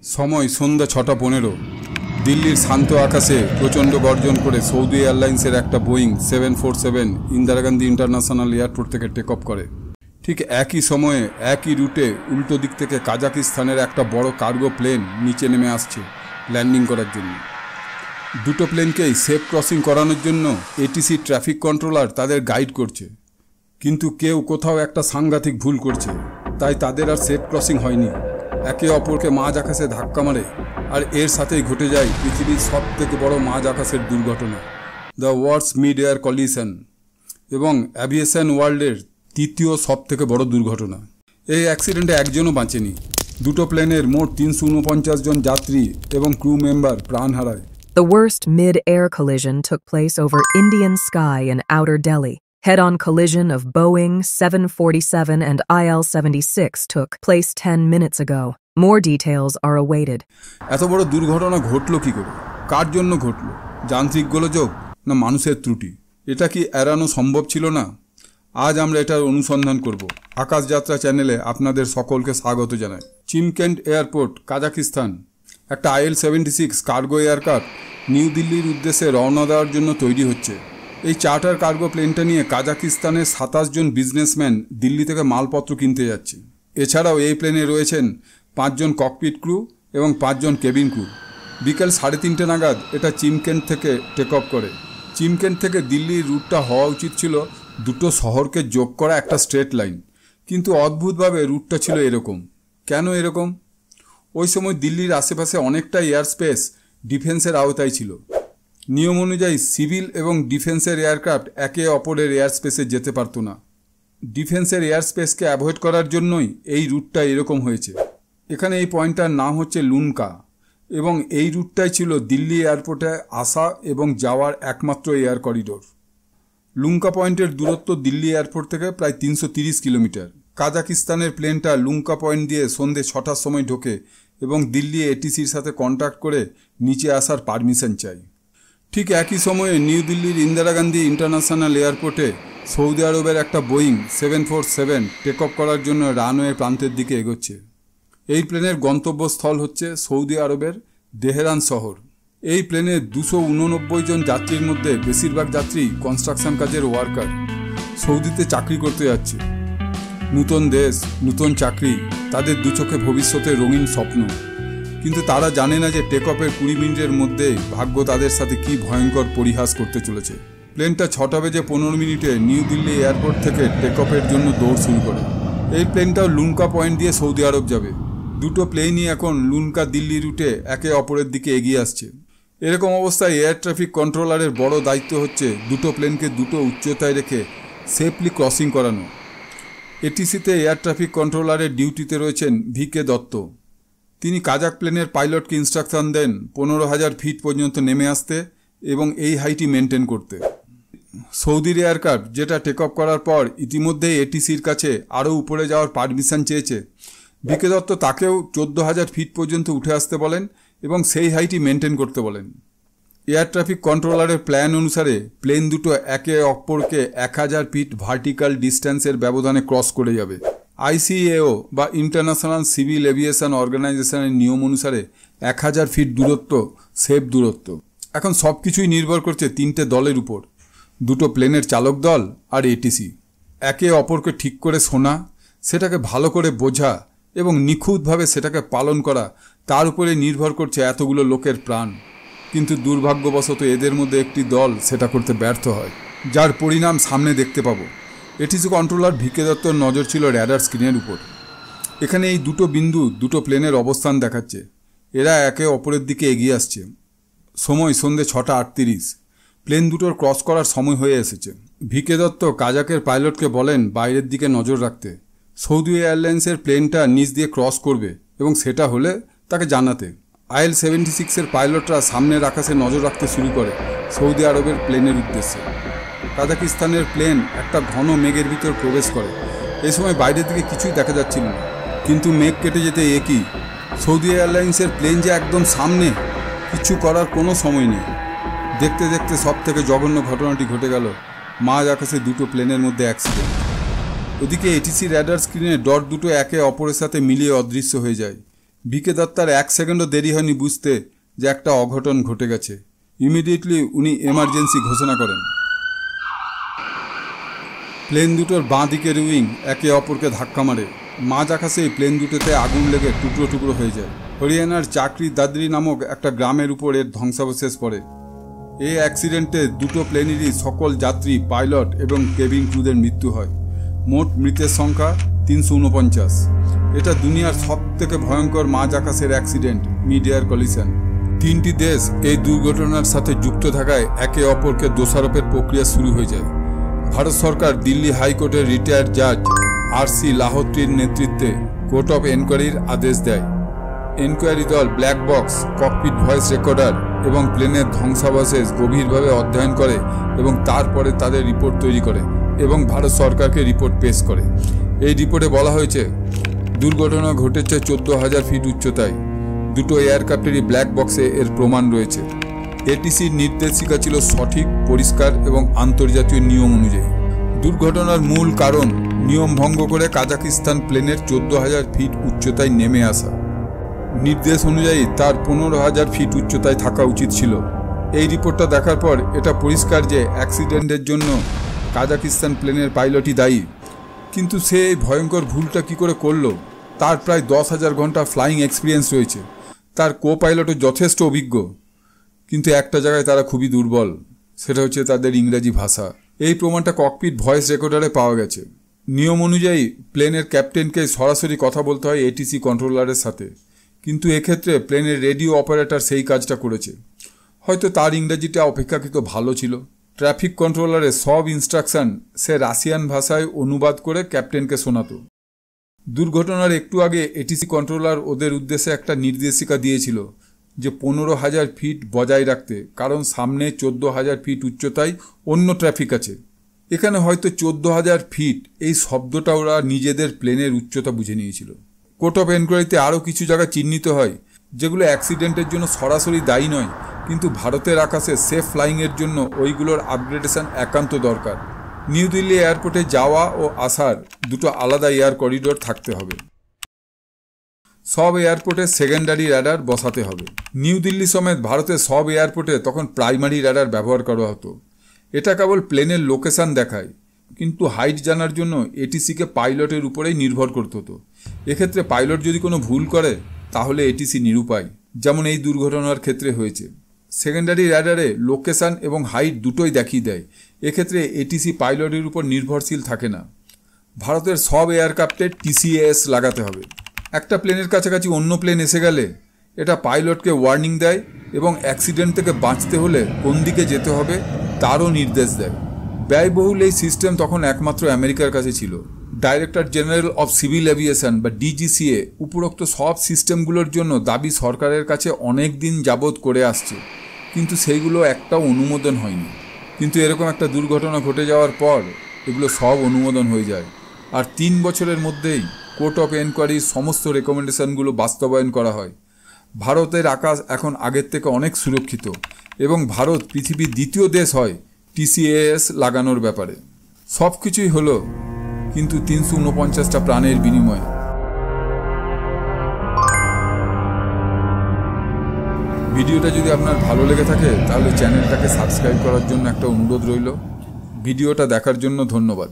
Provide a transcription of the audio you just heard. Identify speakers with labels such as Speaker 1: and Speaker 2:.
Speaker 1: সময় সন্ধ্যা 6:15। দিল্লির শান্ত আকাশে প্রচণ্ড গর্জন করে সৌদি এয়ারলাইন্সের একটা Boeing 747 Indira Gandhi international airport থেকে টেক অফ করে। ঠিক একই সময়ে একই রুটে উল্টো দিক থেকে কাজাকিস্তানের একটা বড় কার্গো প্লেন নিচে নেমে আসছে ল্যান্ডিং করার জন্য। দুটো প্লেনকেই সেফ ক্রসিং করানোর জন্য এটিসি ট্রাফিক কন্ট্রোলার তাদের গাইড করছে, কিন্তু কেউ কোথাও একটা সাংঘাতিক ভুল করছে, তাই তাদের আর সেফ ক্রসিং হয়নি। একে অপরকে মাঝ আকাশে ধাক্কা মারে, আর এর সাথেই ঘটে যায় পৃথিবীর সব থেকে বড় মাঝ আকাশের দুর্ঘটনা, the world's mid air collision, এবং অ্যাভিয়েশন ওয়ার্ল্ডের তৃতীয় সব থেকে বড় দুর্ঘটনা। এই অ্যাক্সিডেন্টে একজনও বাঁচেনি। দুটো প্লেনের মোট 349 জন যাত্রী এবং ক্রু মেম্বার প্রাণ হারায়।
Speaker 2: The worst mid-air collision took place over Indian sky in outer Delhi. Head-on collision of Boeing 747 and IL-76 took place 10 minutes ago. More details are awaited.
Speaker 1: এত বড় দুর্ঘটনা ঘটল কি করে? কার জন্য ঘটল? যান্ত্রিক গোলযোগ না মানুষের ত্রুটি? এটা কি এড়ানো সম্ভব ছিল না? আজ আমরা এটার অনুসন্ধান করব। আকাশযাত্রা চ্যানেলে আপনাদের সকলকে স্বাগত জানাই। Shymkent airport, Kazakhstan. একটা IL-76 কার্গো এয়ারক্রাফট নিউ দিল্লির উদ্দেশ্যে রওনা দেওয়ার জন্য তৈরি হচ্ছে। এই চার্টার কার্গো প্লেনটা নিয়ে কাজাকিস্তানের 27 জন বিজনেসম্যান দিল্লি থেকে মালপত্র কিনতে যাচ্ছে। এছাড়াও এই প্লেনে রয়েছেন 5 জন ককপিট ক্রু এবং 5 জন কেবিন ক্রু। বিকেল 3:30 নাগাদ এটা চিমকেন্ট থেকে টেক অফ করে। চিমকেন্ট থেকে দিল্লির রুটটা হওয়া উচিত ছিল দুটো শহরকে যোগ করা একটা স্ট্রেট লাইন, কিন্তু অদ্ভুতভাবে রুটটা ছিল এরকম। কেন এরকম? ওই সময় দিল্লির আশেপাশে অনেকটা এয়ার স্পেস ডিফেন্সের আওতায় ছিল। নিয়ম অনুযায়ী সিভিল এবং ডিফেন্সের এয়ারক্রাফট একে অপরের এয়ার স্পেসে যেতে পারতো না। ডিফেন্সের এয়ার স্পেসকে অ্যাভয়েড করার জন্যই এই রুটটা এরকম হয়েছে। এখানে এই পয়েন্টটার নাম হচ্ছে লুনকা, এবং এই রুটটাই ছিল দিল্লি এয়ারপোর্টে আসা এবং যাওয়ার একমাত্র এয়ার করিডোর। লুঙ্কা পয়েন্টের দূরত্ব দিল্লি এয়ারপোর্ট থেকে প্রায় 330 কিলোমিটার। কাজাকিস্তানের প্লেনটা লুঙ্কা পয়েন্ট দিয়ে সন্ধ্যে 6টার সময় ঢোকে এবং দিল্লি এটিসির সাথে কন্ট্যাক্ট করে নিচে আসার পারমিশন চাই। ঠিক একই সময়ে নিউ দিল্লির ইন্দিরা গান্ধী ইন্টারন্যাশনাল এয়ারপোর্টে সৌদি আরবের একটা বোয়িং 747 টেক অফ করার জন্য রানওয়ে প্রান্তের দিকে এগোচ্ছে। এই প্লেনের গন্তব্যস্থল হচ্ছে সৌদি আরবের তেহরান শহর। এই প্লেনে 289 জন যাত্রীর মধ্যে বেশিরভাগ যাত্রী কনস্ট্রাকশন কাজের ওয়ার্কার। সৌদিতে চাকরি করতে যাচ্ছে। নতুন দেশ, নতুন চাকরি, তাদের দু চোখে ভবিষ্যতের রঙিন স্বপ্ন। কিন্তু তারা জানে না যে টেক অফের 20 মিনিটের মধ্যে ভাগ্য তাদের সাথে কি ভয়ঙ্কর পরিহাস করতে চলেছে। প্লেনটা 6:15 নিউ দিল্লি এয়ারপোর্ট থেকে টেক অফের জন্য দৌড় শুরু করে। এই প্লেনটাও লুনকা পয়েন্ট দিয়ে সৌদি আরব যাবে। দুটো প্লেনই এখন লুনকা দিল্লি রুটে একে অপরের দিকে এগিয়ে আসছে। এরকম অবস্থায় এয়ার ট্রাফিক কন্ট্রোলারের বড় দায়িত্ব হচ্ছে দুটো প্লেনকে দুটো উচ্চতায় রেখে সেফলি ক্রসিং করানো। এটিসিতে এয়ার ট্রাফিক কন্ট্রোলারের ডিউটিতে রয়েছেন VK দত্ত। তিনি কাজাক প্লেনের পাইলটকে ইনস্ট্রাকশন দেন 15,000 ফিট পর্যন্ত নেমে আসতে এবং এই হাইটি মেনটেন করতে। সৌদির এয়ারক্রাফট যেটা টেক অফ করার পর ইতিমধ্যেই এটিসির কাছে আরও উপরে যাওয়ার পারমিশন চেয়েছে, VK দত্ত তাকেও 14,000 ফিট পর্যন্ত উঠে আসতে বলেন এবং সেই হাইটি মেনটেন করতে বলেন। এয়ার ট্রাফিক কন্ট্রোলারের প্ল্যান অনুসারে প্লেন দুটো একে অপরকে 1000 ফিট ভার্টিক্যাল ডিস্ট্যান্সের ব্যবধানে ক্রস করে যাবে। ICAO বা ইন্টারন্যাশনাল সিভিল এভিয়েশন অর্গানাইজেশনের নিয়ম অনুসারে 1000 ফিট দূরত্ব সেফ দূরত্ব। এখন সব কিছুই নির্ভর করছে 3টে দলের উপর, দুটো প্লেনের চালক দল আর এটিসি। একে অপরকে ঠিক করে শোনা, সেটাকে ভালো করে বোঝা এবং নিখুঁতভাবে সেটাকে পালন করা, তার উপরে নির্ভর করছে এতগুলো লোকের প্রাণ। কিন্তু দুর্ভাগ্যবশত এদের মধ্যে একটি দল সেটা করতে ব্যর্থ হয়, যার পরিণাম সামনে দেখতে পাবো। এটিসি কন্ট্রোলার VK দত্তর নজর ছিল র্যাডার স্ক্রিনের উপর। এখানে এই দুটো বিন্দু দুটো প্লেনের অবস্থান দেখাচ্ছে। এরা একে অপরের দিকে এগিয়ে আসছে। সময় সন্ধ্যে 6:38। প্লেন দুটোর ক্রস করার সময় হয়ে এসেছে। VK দত্ত কাজাকের পাইলটকে বলেন বাইরের দিকে নজর রাখতে। সৌদি এয়ারলাইন্সের প্লেনটা নিচ দিয়ে ক্রস করবে এবং সেটা হলে তাকে জানাতে। IL-76 পাইলটরা সামনের আকাশে নজর রাখতে শুরু করে সৌদি আরবের প্লেনের উদ্দেশ্যে। কাজাকিস্তানের প্লেন একটা ঘন মেঘের ভিতর প্রবেশ করে। এই সময় বাইরের দিকে কিছুই দেখা যাচ্ছিল না, কিন্তু মেঘ কেটে যেতে একই সৌদি এয়ারলাইন্সের প্লেন যে একদম সামনে, কিছু করার কোনো সময় নেই। দেখতে দেখতে সব থেকে জঘন্য ঘটনাটি ঘটে গেল। মাঝ আকাশে দুটো প্লেনের মধ্যে অ্যাক্সিডেন্ট। ওদিকে এটিসি র্যাডার স্ক্রিনে ডট দুটো একে অপরের সাথে মিলিয়ে অদৃশ্য হয়ে যায় বিকে দত্তার 1 সেকেন্ডও দেরি হয়নি বুঝতে যে একটা অঘটন ঘটে গেছে। ইমিডিয়েটলি উনি এমার্জেন্সি ঘোষণা করেন। প্লেন দুটোর বাঁ দিকের উইং একে অপরকে ধাক্কা মারে। মাঝ আকাশেই প্লেন দুটোতে আগুন লেগে টুকরো টুকরো হয়ে যায়। হরিয়ানার চাকরি দাদরি নামক একটা গ্রামের উপর এর ধ্বংসাবশেষ পড়ে। এই অ্যাক্সিডেন্টে দুটো প্লেনেরই সকল যাত্রী, পাইলট এবং কেবিন ক্রুদের মৃত্যু হয়। মোট মৃতের সংখ্যা 349। এটা দুনিয়ার সবথেকে ভয়ঙ্কর মাঝ আকাশের অ্যাক্সিডেন্ট, মিড এয়ার কলিশন। 3টি দেশ এই দুর্ঘটনার সাথে যুক্ত থাকায় একে অপরকে দোষারোপের প্রক্রিয়া শুরু হয়ে যায়। ভারত সরকার দিল্লি হাইকোর্টের রিটায়ার্ড জাজ RC লাহোত্রির নেতৃত্বে কোর্ট অফ এনকোয়ারির আদেশ দেয়। এনকোয়ারি দল black box, cockpit voice recorder এবং প্লেনের ধ্বংসাবশেষ গভীরভাবে অধ্যয়ন করে এবং তারপরে তাদের রিপোর্ট তৈরি করে এবং ভারত সরকারকে রিপোর্ট পেশ করে। এই রিপোর্টে বলা হয়েছে দুর্ঘটনা ঘটেছে 14,000 ফিট উচ্চতায়। দুটো এয়ারক্রাফটেরই ব্ল্যাক বক্সে এর প্রমাণ রয়েছে। এটিসির নির্দেশিকা ছিল সঠিক, পরিষ্কার এবং আন্তর্জাতীয় নিয়ম অনুযায়ী। দুর্ঘটনার মূল কারণ নিয়ম ভঙ্গ করে কাজাকিস্তান প্লেনের 14,000 ফিট উচ্চতায় নেমে আসা। নির্দেশ অনুযায়ী তার 15,000 ফিট উচ্চতায় থাকা উচিত ছিল। এই রিপোর্টটা দেখার পর এটা পরিষ্কার যে অ্যাক্সিডেন্টের জন্য কাজাকিস্তান প্লেনের পাইলটই দায়ী। কিন্তু সে এই ভয়ঙ্কর ভুলটা কি করে করলো? তার প্রায় 10,000 ঘন্টা ফ্লাইং এক্সপিরিয়েন্স রয়েছে। তার কো পাইলটও যথেষ্ট অভিজ্ঞ, কিন্তু একটা জায়গায় তারা খুবই দুর্বল, সেটা হচ্ছে তাদের ইংরেজি ভাষা। এই প্রমাণটা ককপিট ভয়েস রেকর্ডারে পাওয়া গেছে। নিয়ম অনুযায়ী প্লেনের ক্যাপ্টেনকে সরাসরি কথা বলতে হয় এটিসি কন্ট্রোলারের সাথে, কিন্তু এক্ষেত্রে প্লেনের রেডিও অপারেটর সেই কাজটা করেছে। হয়তো তার ইংরেজিটা অপেক্ষাকৃত ভালো ছিল। ট্রাফিক কন্ট্রোলারের সব ইনস্ট্রাকশন সে রাশিয়ান ভাষায় অনুবাদ করে ক্যাপ্টেনকে শোনাতো। দুর্ঘটনার একটু আগে এটিসি কন্ট্রোলার ওদের উদ্দেশ্যে একটা নির্দেশিকা দিয়েছিল যে 15,000 ফিট বজায় রাখতে, কারণ সামনে 14,000 ফিট উচ্চতায় অন্য ট্রাফিক আছে। এখানে হয়তো 14,000 ফিট এই শব্দটা ওরা নিজেদের প্লেনের উচ্চতা বুঝে নিয়েছিল। কোর্ট অফ এনকোয়ারিতে আরও কিছু জায়গা চিহ্নিত হয় যেগুলো অ্যাক্সিডেন্টের জন্য সরাসরি দায়ী নয়, কিন্তু ভারতের আকাশে সেফ ফ্লাইংয়ের জন্য ওইগুলোর আপগ্রেডেশন একান্ত দরকার। নিউ দিল্লি এয়ারপোর্টে যাওয়া ও আসার দুটো আলাদা এয়ার করিডোর থাকতে হবে। সব এয়ারপোর্টে সেকেন্ডারি র্যাডার বসাতে হবে। নিউ দিল্লি সমেত ভারতের সব এয়ারপোর্টে তখন প্রাইমারি র্যাডার ব্যবহার করা হতো। এটা কেবল প্লেনের লোকেশান দেখায়, কিন্তু হাইট জানার জন্য এটিসিকে পাইলটের উপরেই নির্ভর করতে হতো। এক্ষেত্রে পাইলট যদি কোনো ভুল করে তাহলে এটিসি নিরুপায়, যেমন এই দুর্ঘটনার ক্ষেত্রে হয়েছে। সেকেন্ডারি র্যাডারে লোকেশান এবং হাইট দুটোই দেখিয়ে দেয়। এক্ষেত্রে এটিসি পাইলটের উপর নির্ভরশীল থাকে না। ভারতের সব এয়ারক্রাফটে TCAS লাগাতে হবে। একটা প্লেনের কাছাকাছি অন্য প্লেন এসে গেলে এটা পাইলটকে ওয়ার্নিং দেয় এবং অ্যাক্সিডেন্ট থেকে বাঁচতে হলে কোন দিকে যেতে হবে তারও নির্দেশ দেয়। ব্যয়বহুল এই সিস্টেম তখন একমাত্র আমেরিকার কাছে ছিল। Director general of civil aviation বা DGCA উপরোক্ত সব সিস্টেমগুলোর জন্য দাবি সরকারের কাছে অনেক দিন যাবৎ করে আসছে, কিন্তু সেইগুলো একটাও অনুমোদন হয়নি। কিন্তু এরকম একটা দুর্ঘটনা ঘটে যাওয়ার পর এগুলো সব অনুমোদন হয়ে যায়, আর 3 বছরের মধ্যেই কোর্ট অফ এনকোয়ারির সমস্ত রেকমেন্ডেশনগুলো বাস্তবায়ন করা হয়। ভারতের আকাশ এখন আগের থেকে অনেক সুরক্ষিত এবং ভারত পৃথিবীর দ্বিতীয় দেশ হয় TCAS লাগানোর ব্যাপারে। সব কিছুই হলো, কিন্তু 349টা প্রাণের বিনিময়ে। ভিডিওটা যদি আপনার ভালো লেগে থাকে তাহলে চ্যানেলটাকে সাবস্ক্রাইব করার জন্য একটা অনুরোধ রইল। ভিডিওটা দেখার জন্য ধন্যবাদ।